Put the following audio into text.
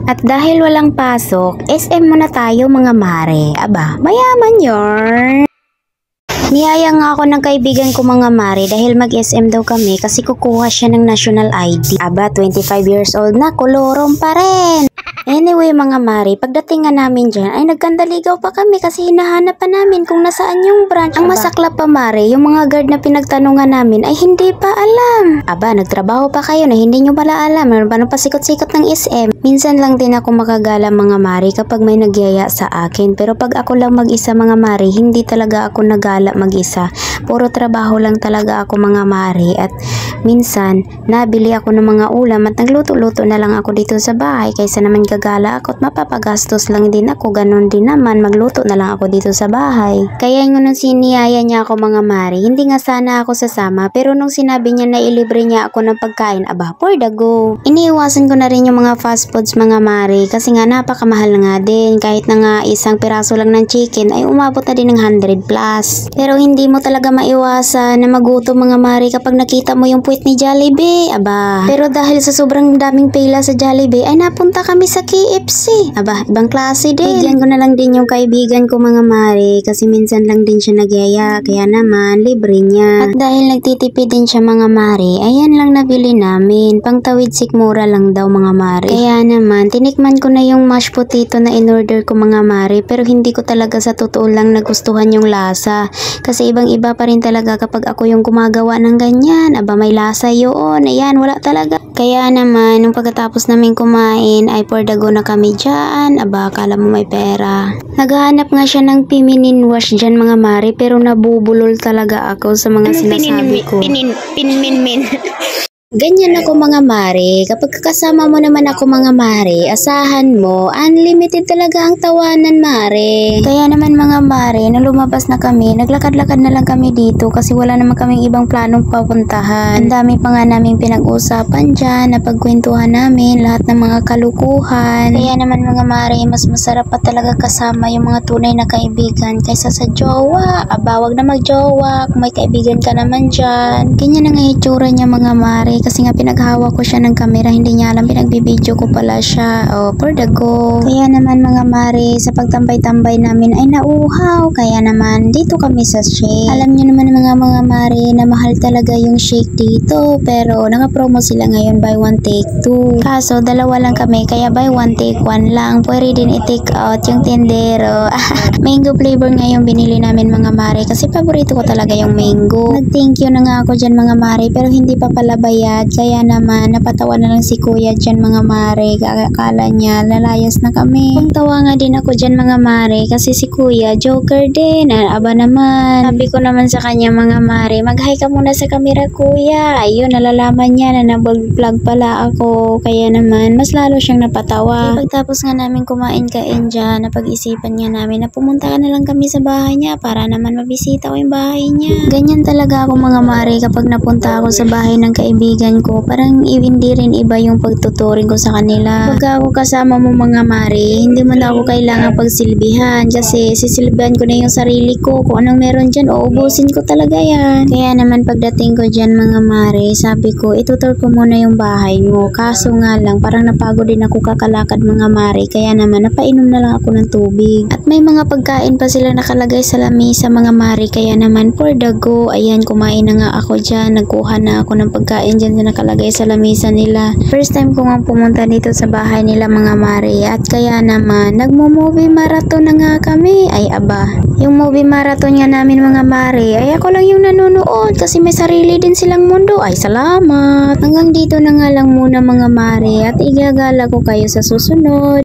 At dahil walang pasok, SM muna tayo mga mare. Aba, mayaman yorn. Niyaya nga ako ng kaibigan ko mga mare dahil mag-SM daw kami kasi kukuha siya ng national ID. Aba, 25 years old na, kolorom pa rin. Anyway mga mare, pagdating nga namin dyan ay nagkandaligaw pa kami kasi hinahanap pa namin kung nasaan yung branch. Ang masaklap pa mare, yung mga guard na pinagtanungan namin ay hindi pa alam. Aba, nagtrabaho pa kayo na hindi nyo pala alam. Meron pa pasikot-sikot ng SM. Minsan lang din ako makagala mga mare kapag may nagyaya sa akin. Pero pag ako lang mag-isa mga mare, hindi talaga ako nagala mag-isa. Puro trabaho lang talaga ako mga mare. At minsan, nabili ako ng mga ulam at nagluto-luto na lang ako dito sa bahay kaysa naman gagala ako at mapapagastos lang din ako. Ganon din naman, magluto na lang ako dito sa bahay. Kaya nung siniyaya niya ako mga mare, hindi nga sana ako sasama, pero nung sinabi niya na ilibre niya ako ng pagkain, aba, for the go. Iniiwasan ko na rin yung mga fast foods mga mare kasi nga napakamahal nga din. Kahit na nga isang piraso lang ng chicken ay umabot na din ng 100 plus. Pero hindi mo talaga maiwasan na magutom mga mare kapag nakita mo yung puwet ni Jollibee. Aba, pero dahil sa sobrang daming pila sa Jollibee ay napunta kami sa KFC. Aba, ibang klase din. Bigyan ko na lang din yung kaibigan ko mga mare kasi minsan lang din siya nagyaya kaya naman libre niya. At dahil nagtitipid din siya mga mare, ayan lang nabili namin. Pangtawid sikmura lang daw mga mare. Kaya naman, tinikman ko na yung mashed potato na in-order ko mga mare pero hindi ko talaga sa totoo lang nagustuhan yung lasa. Kasi ibang iba pa rin talaga kapag ako yung gumagawa ng ganyan. Aba, may lasa yun. Ayan, wala talaga. Kaya naman, nung pagkatapos namin kumain ay for the go na kami dyan. Aba, akala mo may pera. Naghahanap nga siya ng feminine wash dyan mga mare pero nabubulol talaga ako sa mga sinasabi ko. Pinminmin. Ganyan ako mga mare, kapag kasama mo naman ako mga mare, asahan mo, unlimited talaga ang tawanan mare. Kaya naman mga mare, nung lumabas na kami, naglakad-lakad na lang kami dito kasi wala naman kaming ibang planong papuntahan. Ang dami pa nga naming pinag-usapan dyan, napagkwentuhan namin, lahat ng mga kalukuhan. Kaya naman mga mare, mas masarap pa talaga kasama yung mga tunay na kaibigan kaysa sa jowa. Aba, wag na mag-jowa, kung may kaibigan ka naman dyan. Ganyan na nga itsura niya mga mare. Kasi nga pinaghawak ko siya ng camera, hindi niya alam pinagbibideo ko pala siya. Oh, for the go. Kaya naman mga mare, sa pagtambay-tambay namin ay nauhaw. Kaya naman dito kami sa shake. Alam niyo naman mga mare na mahal talaga yung shake dito. Pero naka-promo sila ngayon buy one take two. Kaso dalawa lang kami kaya buy one take one lang. Pwede din i-take out yung tindero. Mango flavor nga yung binili namin mga mare kasi paborito ko talaga yung mango. Nag-thank you na nga ako dyan mga mare pero hindi pa pala bayad. Kaya naman napatawa na lang si kuya dyan mga mare. Akala niya lalayas na kami. Pagtawa nga din ako dyan mga mare kasi si kuya joker din. Aba naman, sabi ko naman sa kanya mga mare, mag-hi ka muna sa camera kuya. Ayun, nalalaman niya na nag-vlog pala ako. Kaya naman mas lalo siyang napatawa. Pagtapos nga namin kumain kain dyan, napag-isipan nga namin na pumunta ka na lang kami sa bahay niya para naman mabisita ko yung bahay niya. Ganyan talaga ako mga mare kapag napunta ako sa bahay ng kaibigan ko, parang hindi rin iba yung pagtuturing ko sa kanila. Pag ako kasama mo mga mare, hindi mo na ako kailangan pagsilbihan kasi sisilbihan ko na yung sarili ko. Kung anong meron dyan, uubusin ko talaga yan. Kaya naman pagdating ko dyan mga mare, sabi ko, itutur ko muna yung bahay mo. Kaso nga lang, parang napagod din ako kakalakad mga mare, kaya naman napainom na lang ako ng tubig. At may mga pagkain pa sila nakalagay sa lamesa mga mare, kaya naman for the go, ayan, kumain na nga ako dyan. Nagkuha na ako ng pagkain dyan na nakalagay sa lamesa nila. First time ko nga pumunta dito sa bahay nila mga mare at kaya naman nagmo-movie marathon na nga kami. Ay aba, yung movie marathon nga namin mga mare ay ako lang yung nanonood kasi may sarili din silang mundo. Ay salamat! Hanggang dito na nga lang muna mga mare at igagala ko kayo sa susunod.